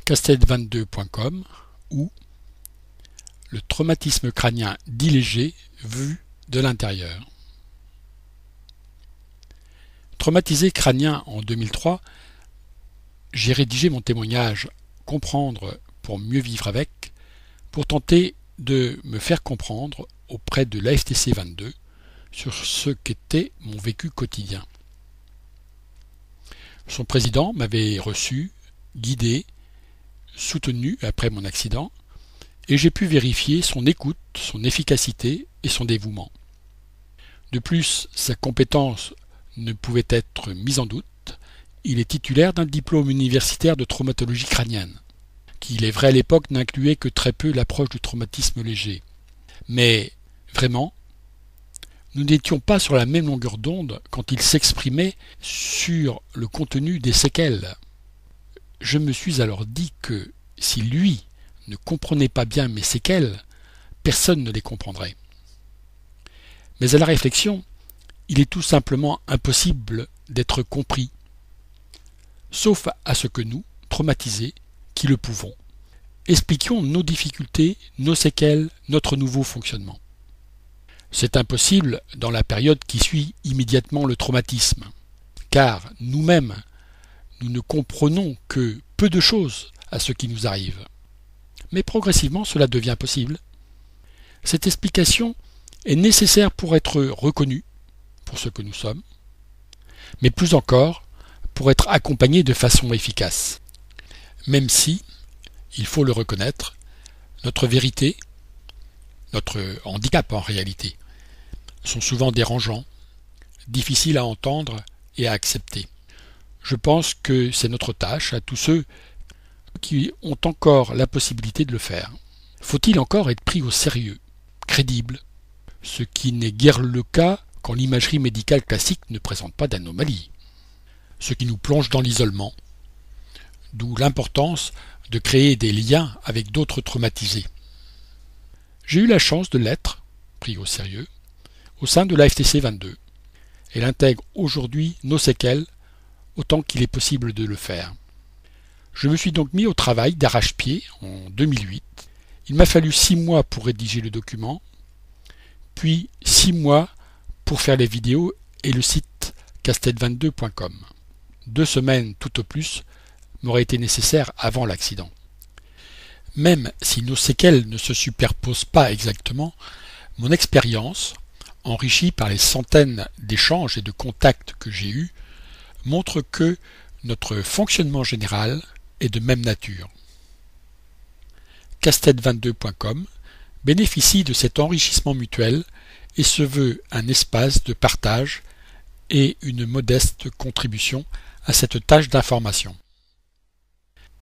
casted22.com ou le traumatisme crânien dit léger vu de l'intérieur. Traumatisé crânien en 2003, j'ai rédigé mon témoignage « Comprendre pour mieux vivre avec » pour tenter de me faire comprendre auprès de l'AFTC 22 sur ce qu'était mon vécu quotidien. Son président m'avait reçu, guidé, soutenu après mon accident, et j'ai pu vérifier son écoute, son efficacité et son dévouement. De plus, sa compétence ne pouvait être mise en doute. Il est titulaire d'un diplôme universitaire de traumatologie crânienne, qui, il est vrai à l'époque, n'incluait que très peu l'approche du traumatisme léger. Mais, vraiment, nous n'étions pas sur la même longueur d'onde quand il s'exprimait sur le contenu des séquelles. Je me suis alors dit que, si lui ne comprenait pas bien mes séquelles, personne ne les comprendrait. Mais à la réflexion, il est tout simplement impossible d'être compris, sauf à ce que nous, traumatisés, qui le pouvons, expliquions nos difficultés, nos séquelles, notre nouveau fonctionnement. C'est impossible dans la période qui suit immédiatement le traumatisme, car nous-mêmes, nous ne comprenons que peu de choses à ce qui nous arrive. Mais progressivement, cela devient possible. Cette explication est nécessaire pour être reconnu pour ce que nous sommes, mais plus encore pour être accompagné de façon efficace. Même si, il faut le reconnaître, notre vérité, notre handicap en réalité, sont souvent dérangeants, difficiles à entendre et à accepter. Je pense que c'est notre tâche à tous ceux qui ont encore la possibilité de le faire. Faut-il encore être pris au sérieux, crédible, ce qui n'est guère le cas quand l'imagerie médicale classique ne présente pas d'anomalie, ce qui nous plonge dans l'isolement, d'où l'importance de créer des liens avec d'autres traumatisés. J'ai eu la chance de l'être, pris au sérieux, au sein de l'AFTC 22. Elle intègre aujourd'hui nos séquelles autant qu'il est possible de le faire. Je me suis donc mis au travail d'arrache-pied en 2008. Il m'a fallu 6 mois pour rédiger le document, puis 6 mois pour faire les vidéos et le site casted22.com. 2 semaines tout au plus m'auraient été nécessaires avant l'accident. Même si nos séquelles ne se superposent pas exactement, mon expérience, enrichie par les centaines d'échanges et de contacts que j'ai eus, montre que notre fonctionnement général est de même nature. casted22.com bénéficie de cet enrichissement mutuel et se veut un espace de partage et une modeste contribution à cette tâche d'information.